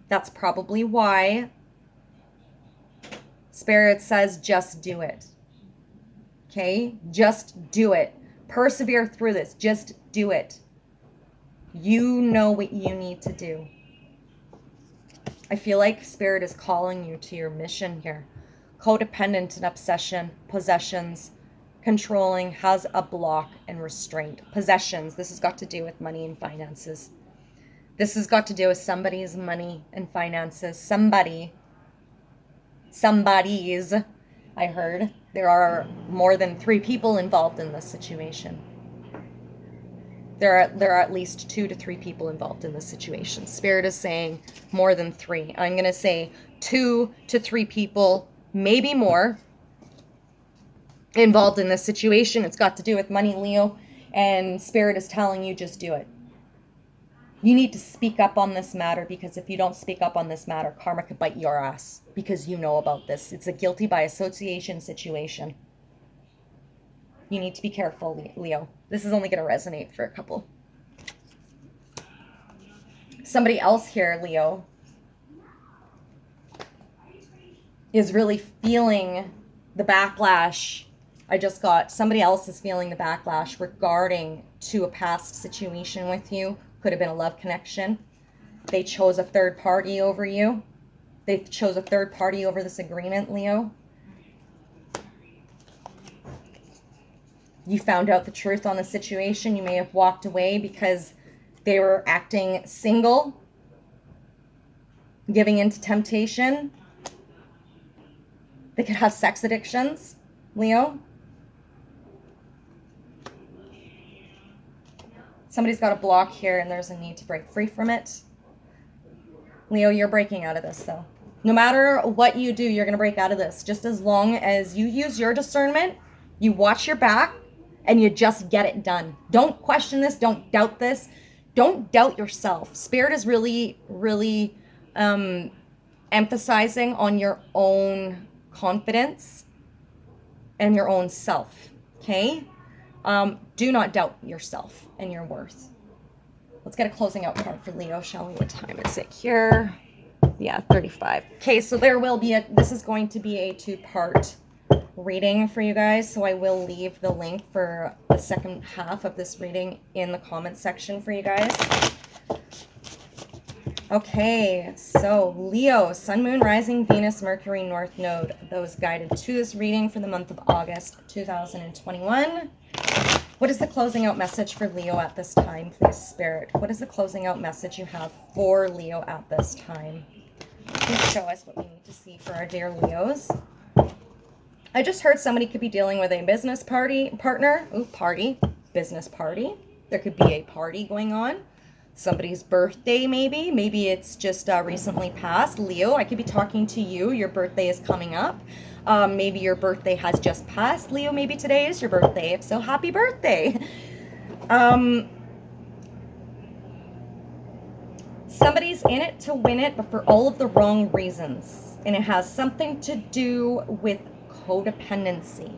That's probably why Spirit says just do it. Okay? Just do it. Persevere through this. Just do it. You know what you need to do. I feel like Spirit is calling you to your mission here. Codependent and obsession, possessions, controlling has a block and restraint. Possessions, this has got to do with money and finances. This has got to do with somebody's money and finances. Somebody's, I heard. There are more than 3 people involved in this situation. There are at least 2 to 3 people involved in this situation. Spirit is saying more than 3. I'm going to say 2 to 3 people, maybe more, involved in this situation. It's got to do with money, Leo, and Spirit is telling you just do it. You need to speak up on this matter, because if you don't speak up on this matter, karma could bite your ass because you know about this. It's a guilty by association situation. You need to be careful, Leo. This is only going to resonate for a couple. Somebody else here, Leo, is really feeling the backlash. I just got somebody else is feeling the backlash regarding to a past situation with you. Could have been a love connection. They chose a third party over you. They chose a third party over this agreement, Leo. You found out the truth on the situation. You may have walked away because they were acting single, giving into temptation. They could have sex addictions, Leo. Somebody's got a block here and there's a need to break free from it. Leo, you're breaking out of this though. No matter what you do, you're going to break out of this. Just as long as you use your discernment, you watch your back, and you just get it done. Don't question this. Don't doubt this. Don't doubt yourself. Spirit is really, really emphasizing on your own confidence and your own self, okay? Do not doubt yourself and your worth. Let's get a closing out card for Leo, shall we? What time is it here? Yeah, 35. Okay, so there will be this is going to be a 2-part reading for you guys, so I will leave the link for the second half of this reading in the comment section for you guys. Okay, so Leo, Sun, Moon, Rising, Venus, Mercury, North Node, those guided to this reading for the month of August 2021. What is the closing out message for Leo at this time, please, Spirit? What is the closing out message you have for Leo at this time? Please show us what we need to see for our dear Leos. I just heard somebody could be dealing with a business partner. Ooh, business party. There could be a party going on. Somebody's birthday, maybe. Maybe it's just recently passed. Leo, I could be talking to you. Your birthday is coming up. Maybe your birthday has just passed. Leo, maybe today is your birthday. If so, happy birthday. Somebody's in it to win it, but for all of the wrong reasons. And it has something to do with codependency,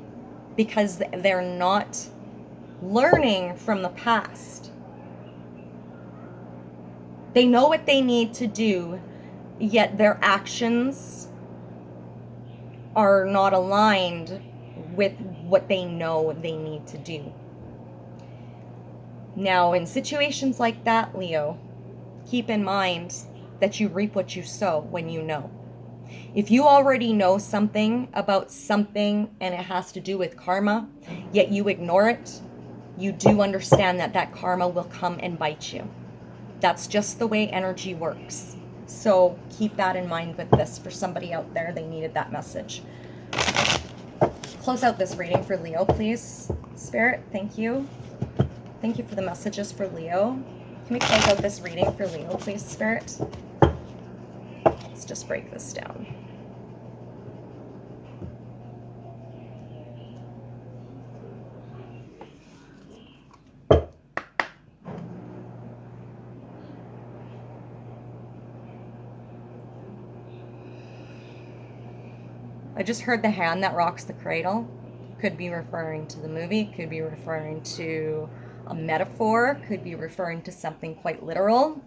because they're not learning from the past. They know what they need to do, yet their actions are not aligned with what they know they need to do. Now, in situations like that, Leo, keep in mind that you reap what you sow when you know. If you already know something about something and it has to do with karma, yet you ignore it, you do understand that that karma will come and bite you. That's just the way energy works. So keep that in mind with this. For somebody out there, they needed that message. Close out this reading for Leo, please. Spirit, thank you. Thank you for the messages for Leo. Can we close out this reading for Leo, please, Spirit? Let's just break this down. I just heard the hand that rocks the cradle. Could be referring to the movie, could be referring to a metaphor, could be referring to something quite literal.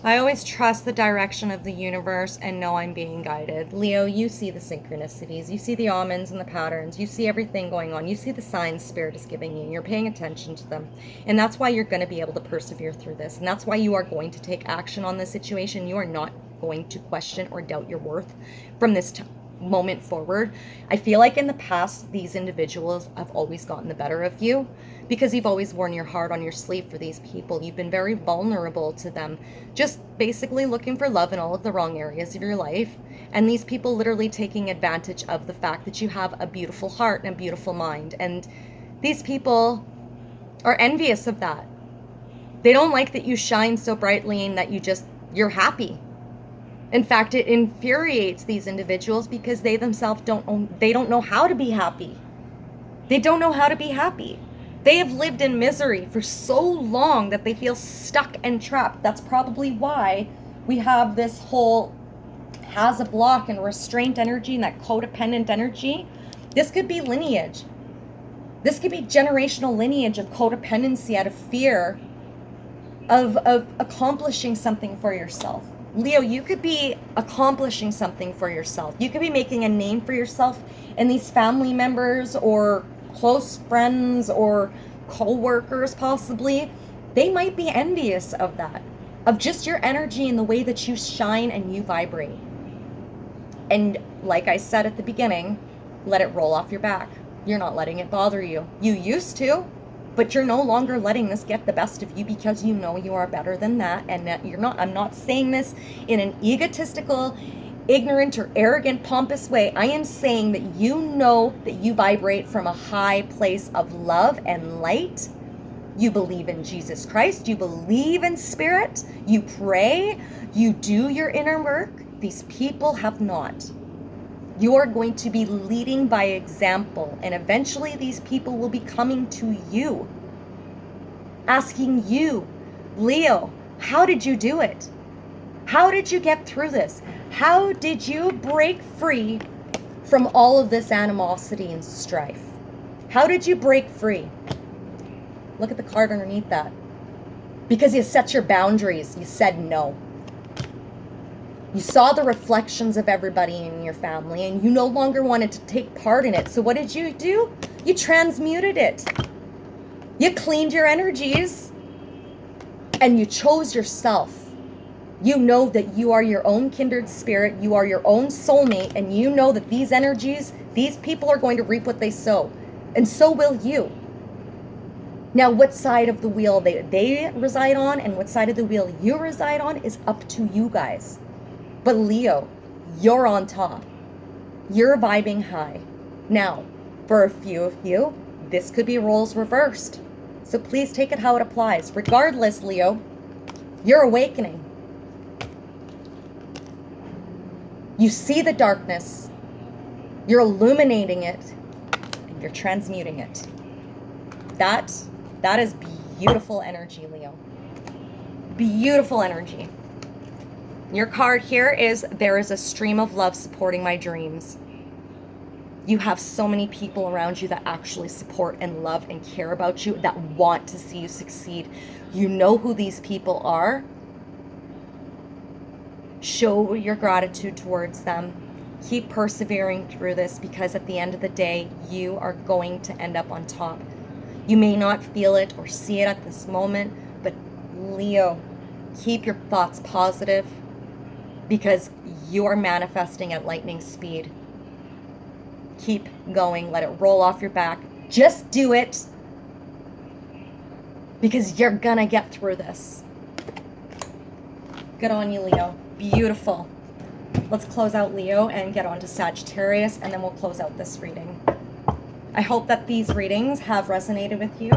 I always trust the direction of the universe and know I'm being guided. Leo, you see the synchronicities. You see the omens and the patterns. You see everything going on. You see the signs Spirit is giving you. You're paying attention to them. And that's why you're going to be able to persevere through this. And that's why you are going to take action on this situation. You are not going to question or doubt your worth from this moment forward. I feel like in the past, these individuals have always gotten the better of you because you've always worn your heart on your sleeve for these people. You've been very vulnerable to them, just basically looking for love in all of the wrong areas of your life. And these people literally taking advantage of the fact that you have a beautiful heart and a beautiful mind. And these people are envious of that. They don't like that you shine so brightly and that you're happy. In fact, it infuriates these individuals because they themselves don't know how to be happy. They don't know how to be happy. They have lived in misery for so long that they feel stuck and trapped. That's probably why we have this whole has a block and restraint energy and that codependent energy. This could be lineage. This could be generational lineage of codependency out of fear of accomplishing something for yourself. Leo, you could be accomplishing something for yourself. You could be making a name for yourself, and these family members or close friends or co-workers possibly, they might be envious of that, of just your energy and the way that you shine and you vibrate. And like I said at the beginning, let it roll off your back. You're not letting it bother you. You used to, but you're no longer letting this get the best of you because you know you are better than that. And that you're not, I'm not saying this in an egotistical, ignorant, or arrogant, pompous way. I am saying that you know that you vibrate from a high place of love and light. You believe in Jesus Christ. You believe in spirit. You pray. You do your inner work. These people have not. You're going to be leading by example, and eventually these people will be coming to you, asking you, Leo, how did you do it? How did you get through this? How did you break free from all of this animosity and strife? How did you break free? Look at the card underneath that. Because you set your boundaries. You said no. You saw the reflections of everybody in your family and you no longer wanted to take part in it. So what did you do? You transmuted it. You cleaned your energies and you chose yourself. You know that you are your own kindred spirit. You are your own soulmate, and you know that these energies, these people are going to reap what they sow, and so will you. Now, what side of the wheel they reside on and what side of the wheel you reside on is up to you guys. But Leo, you're on top. You're vibing high. Now, for a few of you, this could be roles reversed. So please take it how it applies. Regardless, Leo, you're awakening. You see the darkness. You're illuminating it. And you're transmuting it. That is beautiful energy, Leo. Beautiful energy. Your card here is, there is a stream of love supporting my dreams. You have so many people around you that actually support and love and care about you, that want to see you succeed. You know who these people are. Show your gratitude towards them. Keep persevering through this, because at the end of the day, you are going to end up on top. You may not feel it or see it at this moment, but Leo, keep your thoughts positive, because you're manifesting at lightning speed. Keep going. Let it roll off your back. Just do it, because you're gonna get through this. Good on you, Leo. Beautiful. Let's close out Leo and get on to Sagittarius, and then we'll close out this reading. I hope that these readings have resonated with you.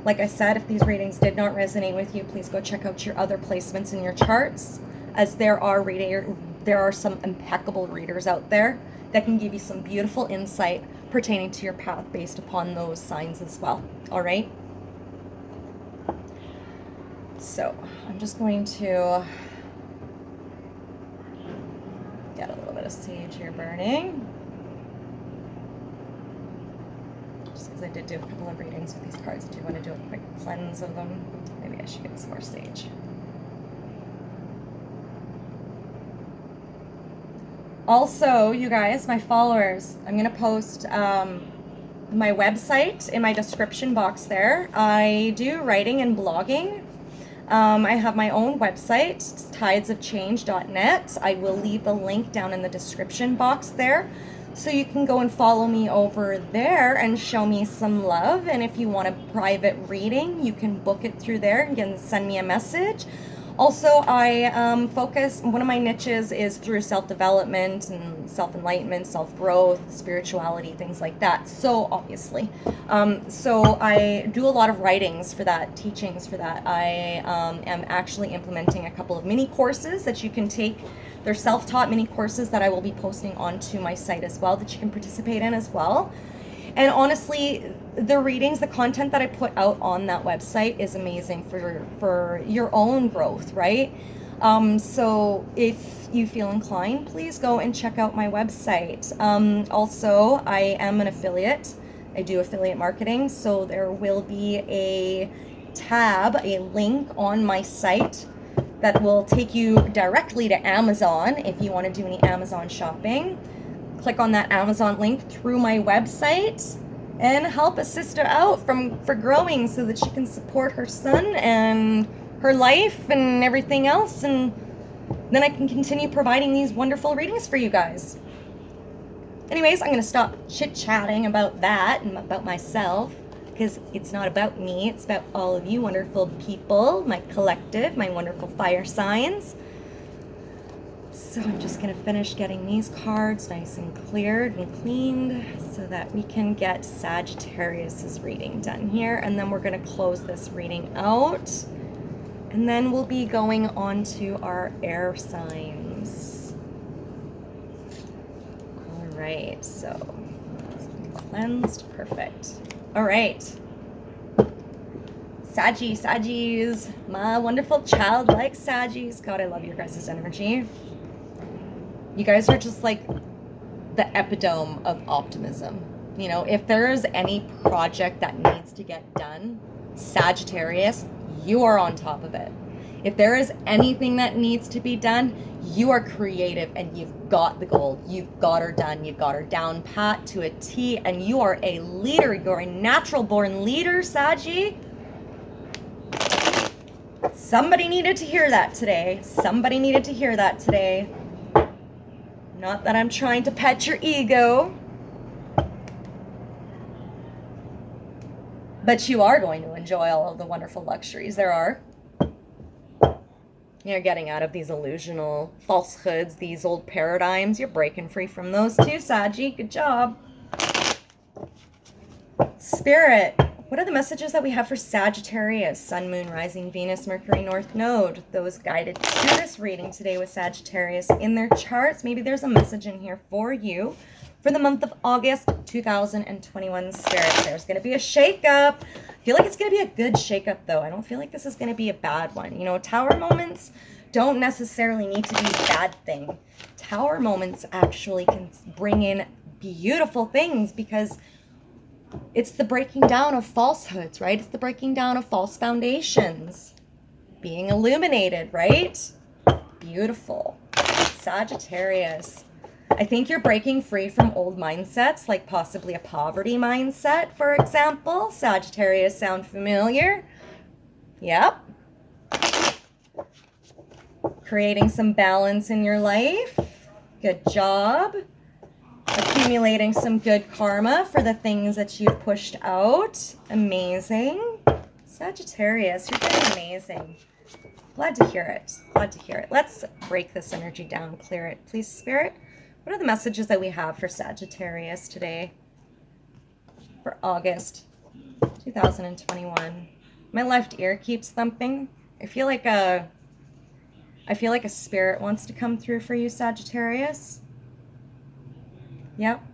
Like I said, if these readings did not resonate with you, please go check out your other placements in your charts, as there are some impeccable readers out there that can give you some beautiful insight pertaining to your path based upon those signs as well. All right? So I'm just going to get a little bit of sage here burning. Just because I did do a couple of readings with these cards, I do want to do a quick cleanse of them. Maybe I should get some more sage. Also, you guys, my followers, I'm going to post my website in my description box there. I do writing and blogging. I have my own website, tidesofchange.net. I will leave the link down in the description box there. So you can go and follow me over there and show me some love. And if you want a private reading, you can book it through there and can send me a message. Also, I focus, one of my niches is through self-development and self-enlightenment, self-growth, spirituality, things like that. So obviously, so I do a lot of writings for that, teachings for that. I am actually implementing a couple of mini courses that you can take. They're self-taught mini courses that I will be posting onto my site as well that you can participate in as well. And honestly, the readings, the content that I put out on that website is amazing for your own growth, right? So if you feel inclined, please go and check out my website. Also, I am an affiliate. I do affiliate marketing, so there will be a tab, a link on my site that will take you directly to Amazon if you want to do any Amazon shopping. Click on that Amazon link through my website and help a sister out for growing so that she can support her son and her life and everything else, and then I can continue providing these wonderful readings for you guys. Anyways, I'm going to stop chit-chatting about that and about myself, because it's not about me, it's about all of you wonderful people, my collective, my wonderful fire signs. So I'm just going to finish getting these cards nice and cleared and cleaned so that we can get Sagittarius's reading done here. And then we're going to close this reading out. And then we'll be going on to our air signs. All right, so cleansed, perfect. All right. Saggies, my wonderful childlike Saggies. God, I love your guys' energy. You guys are just like the epitome of optimism. You know, if there's any project that needs to get done, Sagittarius, you are on top of it. If there is anything that needs to be done, you are creative and you've got the goal. You've got her done. You've got her down pat to a T, and you are a leader. You're a natural born leader, Saggy. Somebody needed to hear that today. Somebody needed to hear that today. Not that I'm trying to pet your ego, but you are going to enjoy all of the wonderful luxuries there are. You're getting out of these illusional falsehoods, these old paradigms. You're breaking free from those too, Saggy. Good job. Spirit, what are the messages that we have for Sagittarius? Sun, Moon, Rising, Venus, Mercury, North Node. Those guided to this reading today with Sagittarius in their charts. Maybe there's a message in here for you for the month of August 2021. Spirit, there's going to be a shakeup. I feel like it's going to be a good shakeup, though. I don't feel like this is going to be a bad one. You know, tower moments don't necessarily need to be a bad thing. Tower moments actually can bring in beautiful things because it's the breaking down of falsehoods, right? It's the breaking down of false foundations. Being illuminated, right? Beautiful. Sagittarius. I think you're breaking free from old mindsets, like possibly a poverty mindset, for example. Sagittarius sound familiar? Yep. Creating some balance in your life. Good job. Accumulating some good karma for the things that you've pushed out. Amazing. Sagittarius, you're doing amazing. Glad to hear it. Glad to hear it. Let's break this energy down, clear it. Please, Spirit. What are the messages that we have for Sagittarius today for August 2021? My left ear keeps thumping. I feel like a spirit wants to come through for you, Sagittarius. Yep.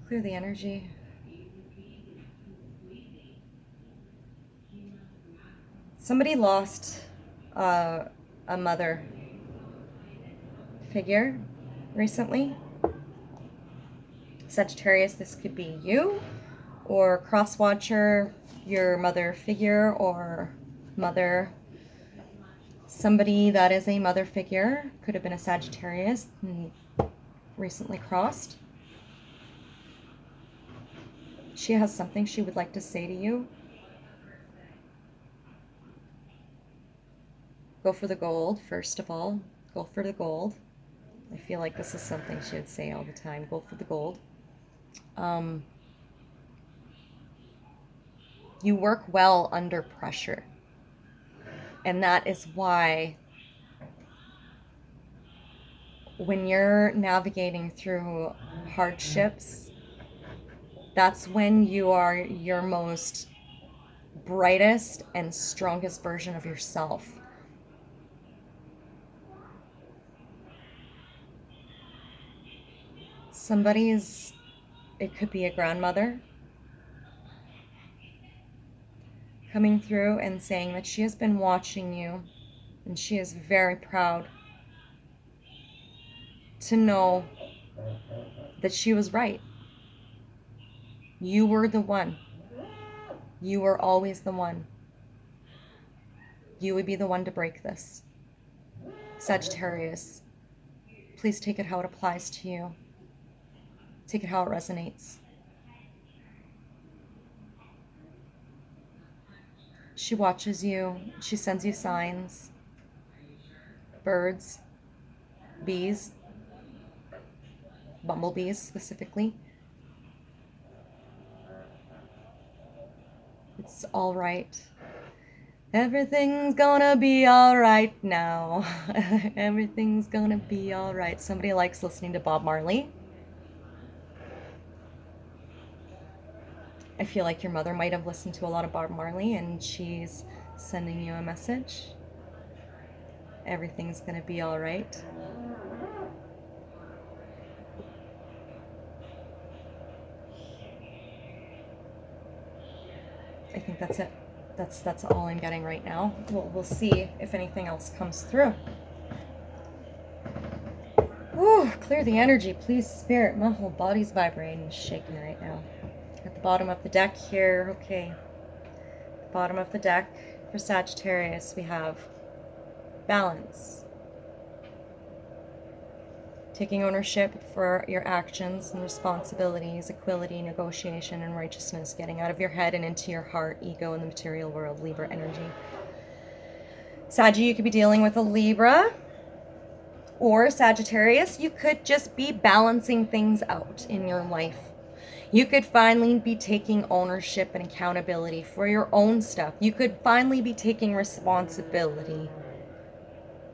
Clear the energy. Somebody lost a mother figure recently. Sagittarius, this could be you or cross-watcher, your mother figure or mother Somebody that is a mother figure, could have been a Sagittarius, recently crossed. She has something she would like to say to you. Go for the gold, first of all. Go for the gold. I feel like this is something she would say all the time. Go for the gold. You work well under pressure. And that is why when you're navigating through hardships, that's when you are your most brightest and strongest version of yourself. It could be a grandmother coming through and saying that she has been watching you and she is very proud to know that she was right. You were the one. You were always the one. You would be the one to break this. Sagittarius, please take it how it applies to you. Take it how it resonates. She watches you. She sends you signs. Birds, bees, bumblebees specifically. It's all right. Everything's gonna be all right now. Everything's gonna be all right. Somebody likes listening to Bob Marley. I feel like your mother might have listened to a lot of Bob Marley and she's sending you a message. Everything's gonna be all right. I think that's it. That's all I'm getting right now. We'll see if anything else comes through. Ooh, clear the energy, please, Spirit. My whole body's vibrating and shaking right now. At the bottom of the deck here, okay. Bottom of the deck for Sagittarius, we have balance. Taking ownership for your actions and responsibilities, equality, negotiation, and righteousness. Getting out of your head and into your heart, ego, and the material world, Libra energy. Saggy, you could be dealing with a Libra or Sagittarius. You could just be balancing things out in your life. You could finally be taking ownership and accountability for your own stuff. You could finally be taking responsibility,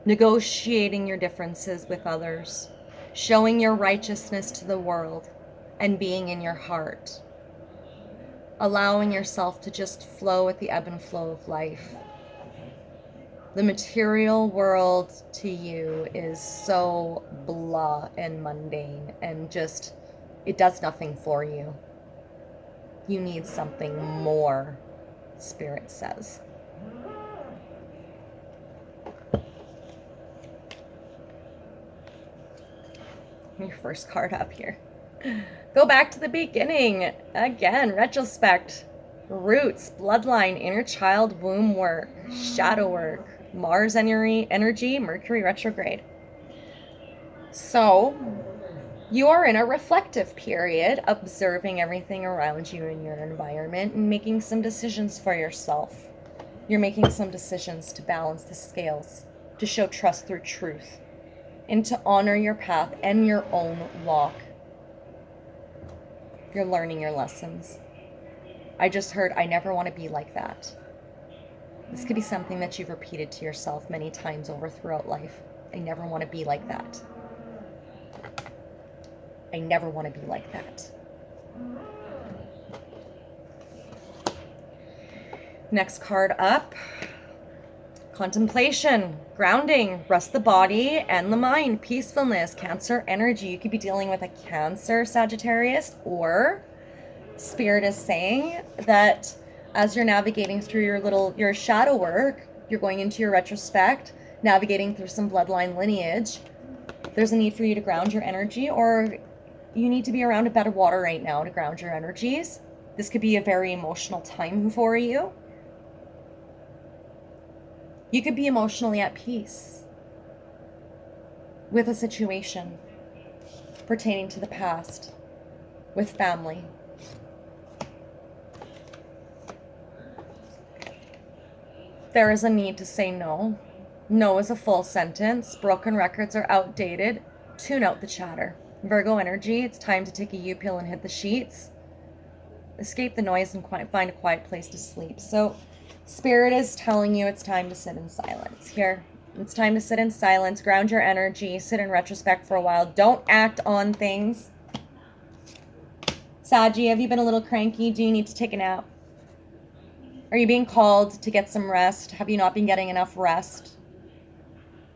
negotiating your differences with others, showing your righteousness to the world, and being in your heart. Allowing yourself to just flow with the ebb and flow of life. The material world to you is so blah and mundane and just, it does nothing for you. You need something more, Spirit says. Your first card up here. Go back to the beginning. Again, retrospect. Roots, bloodline, inner child, womb work, shadow work, Mars energy, Mercury retrograde. So, you are in a reflective period, observing everything around you in your environment and making some decisions for yourself. You're making some decisions to balance the scales, to show trust through truth, and to honor your path and your own walk. You're learning your lessons. I just heard, I never want to be like that. This could be something that you've repeated to yourself many times over throughout life. I never want to be like that. I never want to be like that. Next card up. Contemplation, grounding, rest the body and the mind, peacefulness, Cancer energy. You could be dealing with a Cancer Sagittarius, or Spirit is saying that as you're navigating through your shadow work, you're going into your retrospect, navigating through some bloodline lineage, there's a need for you to ground your energy, or you need to be around a bed of water right now to ground your energies. This could be a very emotional time for you. You could be emotionally at peace with a situation pertaining to the past, with family. There is a need to say no. No is a full sentence. Broken records are outdated. Tune out the chatter. Virgo energy, it's time to take a U-pill and hit the sheets. Escape the noise and find a quiet place to sleep. So Spirit is telling you it's time to sit in silence here. It's time to sit in silence, ground your energy, sit in retrospect for a while. Don't act on things. Saggy, have you been a little cranky? Do you need to take a nap? Are you being called to get some rest? Have you not been getting enough rest?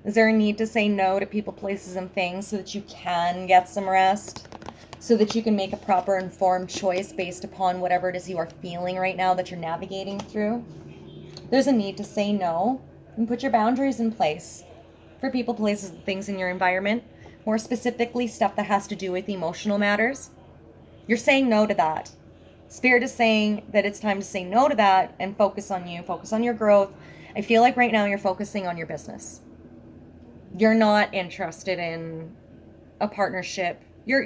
Is there a need to say no to people, places, and things so that you can get some rest? So that you can make a proper informed choice based upon whatever it is you are feeling right now that you're navigating through? There's a need to say no and put your boundaries in place for people, places, and things in your environment. More specifically, stuff that has to do with emotional matters. You're saying no to that. Spirit is saying that it's time to say no to that and focus on you, focus on your growth. I feel like right now you're focusing on your business. You're not interested in a partnership. You're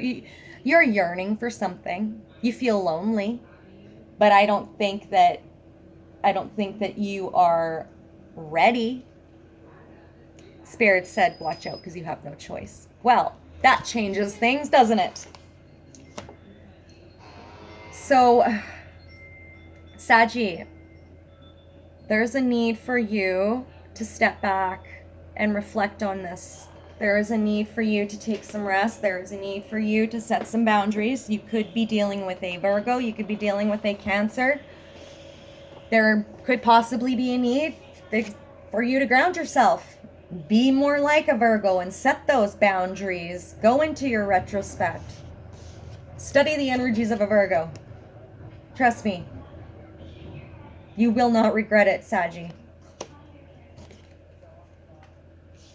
yearning for something. You feel lonely, but I don't think that you are ready. Spirit said, watch out because you have no choice. Well, that changes things, doesn't it? So, Saggy, there's a need for you to step back and reflect on this. There is a need for you to take some rest. There is a need for you to set some boundaries. You could be dealing with a Virgo. You could be dealing with a Cancer. There could possibly be a need for you to ground yourself. Be more like a Virgo and set those boundaries. Go into your retrospect. Study the energies of a Virgo. Trust me. You will not regret it, Saggy.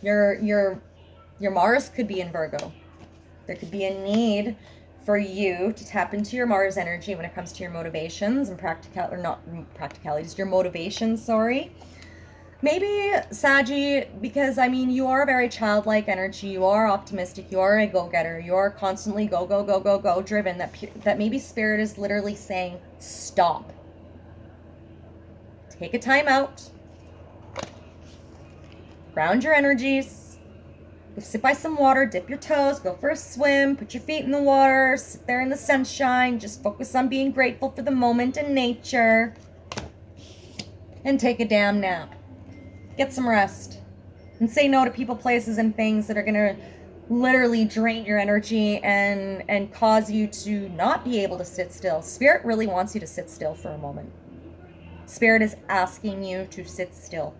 Your Mars could be in Virgo. There could be a need for you to tap into your Mars energy when it comes to your motivations and your motivations, sorry. Maybe, Saggy, because, I mean, you are a very childlike energy. You are optimistic. You are a go-getter. You are constantly go driven. That maybe Spirit is literally saying, stop. Take a time out. Ground your energies. Go sit by some water. Dip your toes. Go for a swim. Put your feet in the water. Sit there in the sunshine. Just focus on being grateful for the moment in nature. And take a damn nap. Get some rest and say no to people, places, and things that are going to literally drain your energy and cause you to not be able to sit still. Spirit really wants you to sit still for a moment. Spirit is asking you to sit still.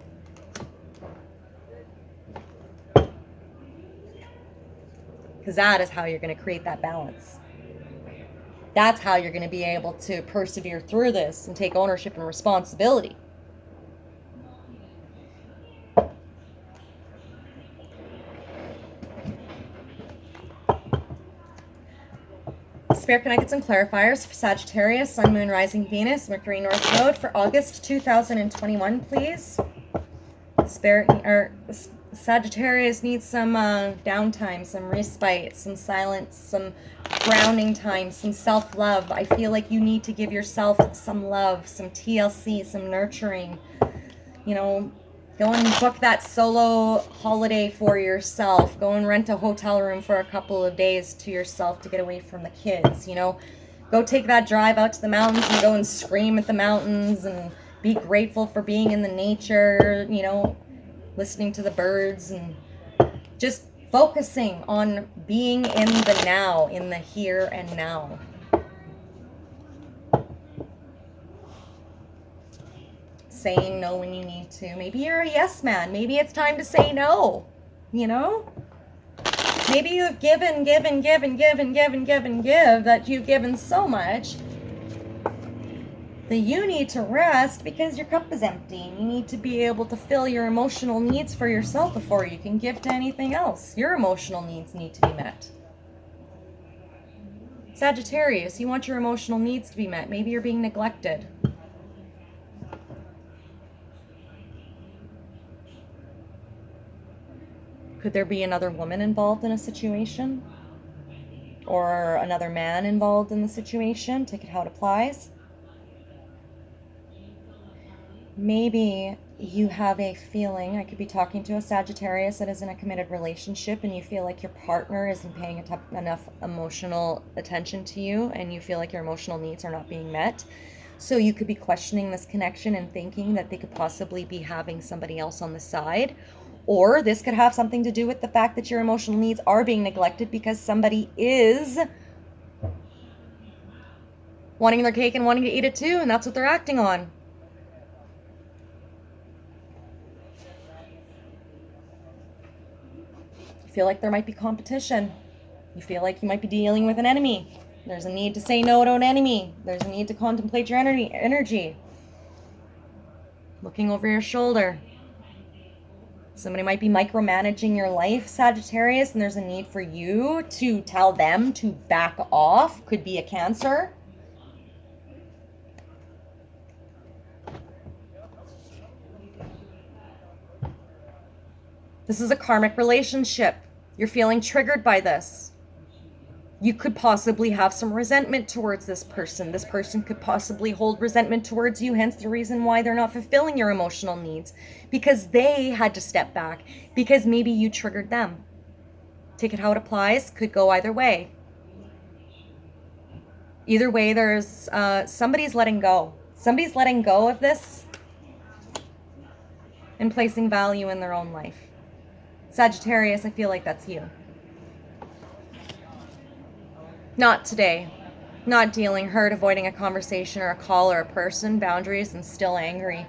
Because that is how you're going to create that balance. That's how you're going to be able to persevere through this and take ownership and responsibility. Spirit, can I get some clarifiers for Sagittarius, Sun, Moon, Rising, Venus, Mercury, North Node for August 2021, please? Sagittarius needs some downtime, some respite, some silence, some grounding time, some self-love. I feel like you need to give yourself some love, some TLC, some nurturing. You know, go and book that solo holiday for yourself. Go and rent a hotel room for a couple of days to yourself to get away from the kids, you know. Go take that drive out to the mountains and go and scream at the mountains and be grateful for being in the nature, you know, listening to the birds and just focusing on being in the now, in the here and now. Saying no when you need to. Maybe you're a yes man. Maybe it's time to say no, you know? Maybe you've given, that you've given so much that you need to rest because your cup is empty. And you need to be able to fill your emotional needs for yourself before you can give to anything else. Your emotional needs need to be met. Sagittarius, you want your emotional needs to be met. Maybe you're being neglected. Could there be another woman involved in a situation? Or another man involved in the situation? Take it how it applies. Maybe you have a feeling, I could be talking to a Sagittarius that is in a committed relationship, and you feel like your partner isn't paying enough emotional attention to you, and you feel like your emotional needs are not being met. So you could be questioning this connection and thinking that they could possibly be having somebody else on the side. Or this could have something to do with the fact that your emotional needs are being neglected because somebody is wanting their cake and wanting to eat it too, and that's what they're acting on. You feel like there might be competition. You feel like you might be dealing with an enemy. There's a need to say no to an enemy. There's a need to contemplate your energy. Looking over your shoulder. Somebody might be micromanaging your life, Sagittarius, and there's a need for you to tell them to back off. Could be a Cancer. This is a karmic relationship. You're feeling triggered by this. You could possibly have some resentment towards this person. This person could possibly hold resentment towards you, hence the reason why they're not fulfilling your emotional needs. Because they had to step back. Because maybe you triggered them. Take it how it applies. Could go either way. Either way, there's somebody's letting go. Somebody's letting go of this and placing value in their own life. Sagittarius, I feel like that's you. Not today. Not dealing, hurt, avoiding a conversation or a call or a person, boundaries, and still angry.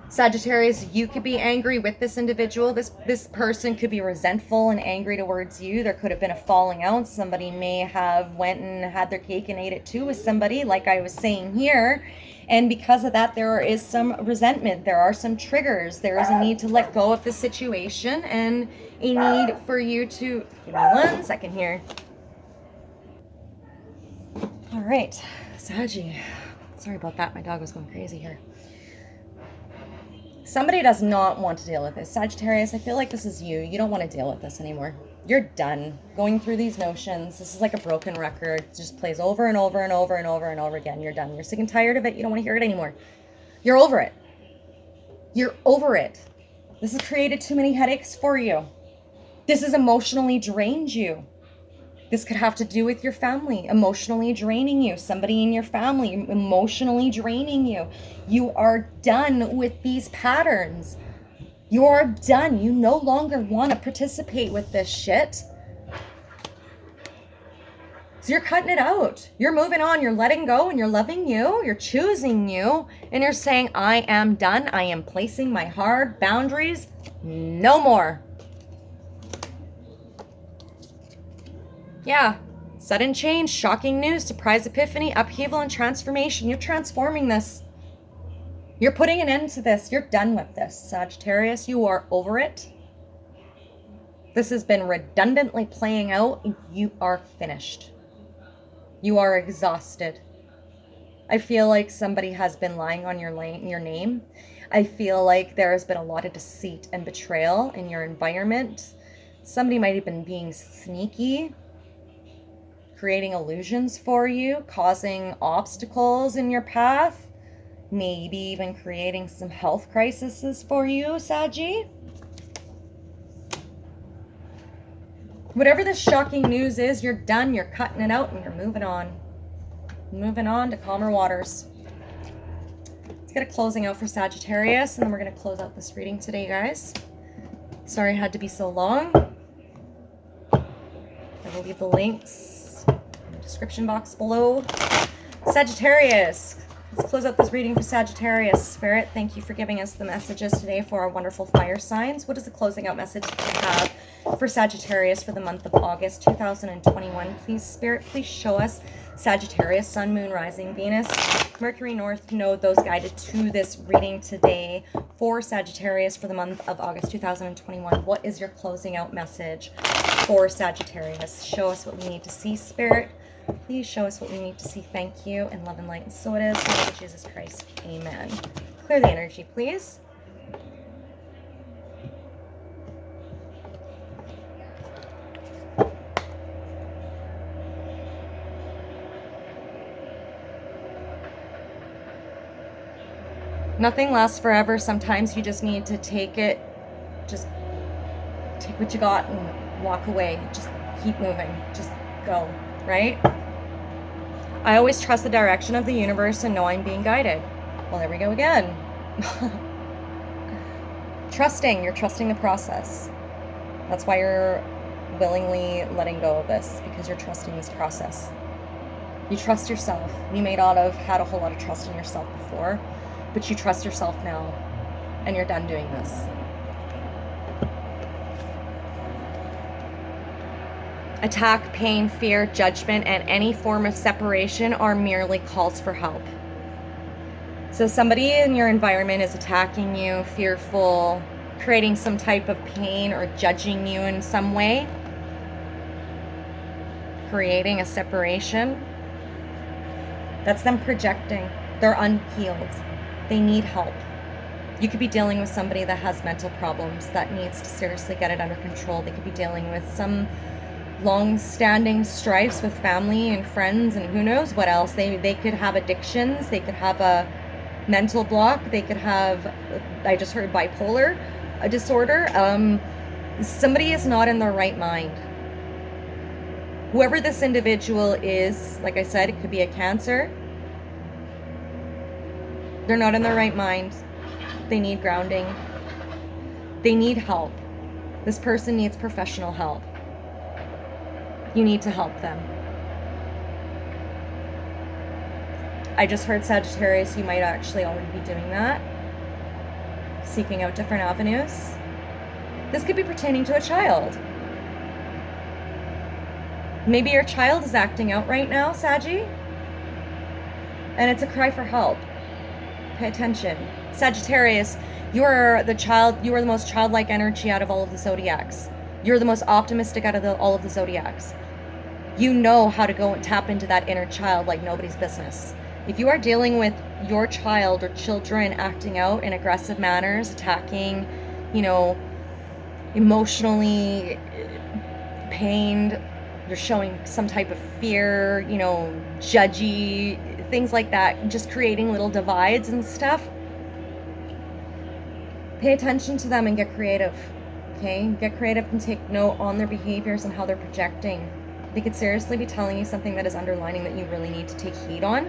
Sagittarius, you could be angry with this individual. This person could be resentful and angry towards you. There could have been a falling out. Somebody may have went and had their cake and ate it too with somebody, like I was saying here. And because of that, there is some resentment. There are some triggers. There is a need to let go of the situation and a need for you to... Give me 1 second here. All right, Saggy. Sorry about that. My dog was going crazy here. Somebody does not want to deal with this. Sagittarius, I feel like this is you. You don't want to deal with this anymore. You're done going through these notions. This is like a broken record. It just plays over and over and over and over and over again. You're done. You're sick and tired of it. You don't want to hear it anymore. You're over it. You're over it. This has created too many headaches for you. This has emotionally drained you. This could have to do with your family emotionally draining you. Somebody in your family emotionally draining you. You are done with these patterns. You are done. You no longer want to participate with this shit. So you're cutting it out. You're moving on. You're letting go and you're loving you. You're choosing you. And you're saying, I am done. I am placing my hard boundaries. No more. Yeah, sudden change, shocking news, surprise epiphany, upheaval, and transformation. You're transforming this. You're putting an end to this. You're done with this, Sagittarius. You are over it. This has been redundantly playing out. You are finished. You are exhausted. I feel like somebody has been lying on your name. I feel like there has been a lot of deceit and betrayal in your environment. Somebody might have been being sneaky, creating illusions for you, causing obstacles in your path, maybe even creating some health crises for you, Saggy. Whatever this shocking news is, you're done, you're cutting it out, and you're moving on. Moving on to calmer waters. Let's get a closing out for Sagittarius, and then we're going to close out this reading today, guys. Sorry it had to be so long. I will leave the links description box below. Sagittarius, let's close out this reading for Sagittarius. Spirit, thank you for giving us the messages today for our wonderful fire signs. What is the closing out message that you have for Sagittarius for the month of August 2021? Please, Spirit, please show us Sagittarius, Sun, Moon, Rising, Venus, Mercury, North Node, those guided to this reading today for Sagittarius for the month of August 2021. What is your closing out message for Sagittarius? Show us what we need to see, Spirit. Please show us what we need to see. Thank you. In love and light, and so it is. In the name of Jesus Christ. Amen. Clear the energy, please. Nothing lasts forever. Sometimes you just need to take it, just take what you got and walk away. Just keep moving. Just go, right? I always trust the direction of the universe and know I'm being guided. Well, there we go again. Trusting. You're trusting the process. That's why you're willingly letting go of this, because you're trusting this process. You trust yourself. You may not have had a whole lot of trust in yourself before, but you trust yourself now, and you're done doing this. Attack, pain, fear, judgment, and any form of separation are merely calls for help. So somebody in your environment is attacking you, fearful, creating some type of pain or judging you in some way, creating a separation. That's them projecting. They're unhealed. They need help. You could be dealing with somebody that has mental problems that needs to seriously get it under control. They could be dealing with some long-standing strifes with family and friends and who knows what else. They could have addictions. They could have a mental block. They could have, I just heard, bipolar disorder. Somebody is not in their right mind. Whoever this individual is, like I said, it could be a Cancer. They're not in their right mind. They need grounding. They need help. This person needs professional help. You need to help them. I just heard Sagittarius, you might actually already be doing that. Seeking out different avenues. This could be pertaining to a child. Maybe your child is acting out right now, Saggy. And it's a cry for help. Pay attention. Sagittarius, you are the most childlike energy out of all of the zodiacs. You're the most optimistic out of all of the zodiacs. You know how to go and tap into that inner child like nobody's business. If you are dealing with your child or children acting out in aggressive manners, attacking, emotionally pained, you're showing some type of fear, judgy, things like that, just creating little divides and stuff. Pay attention to them and get creative, okay? Get creative and take note on their behaviors and how they're projecting. They could seriously be telling you something that is underlining that you really need to take heed on.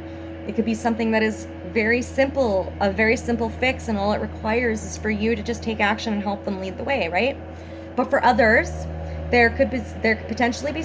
It could be something that is very simple, a very simple fix, and all it requires is for you to just take action and help them lead the way, right? But for others, there could potentially be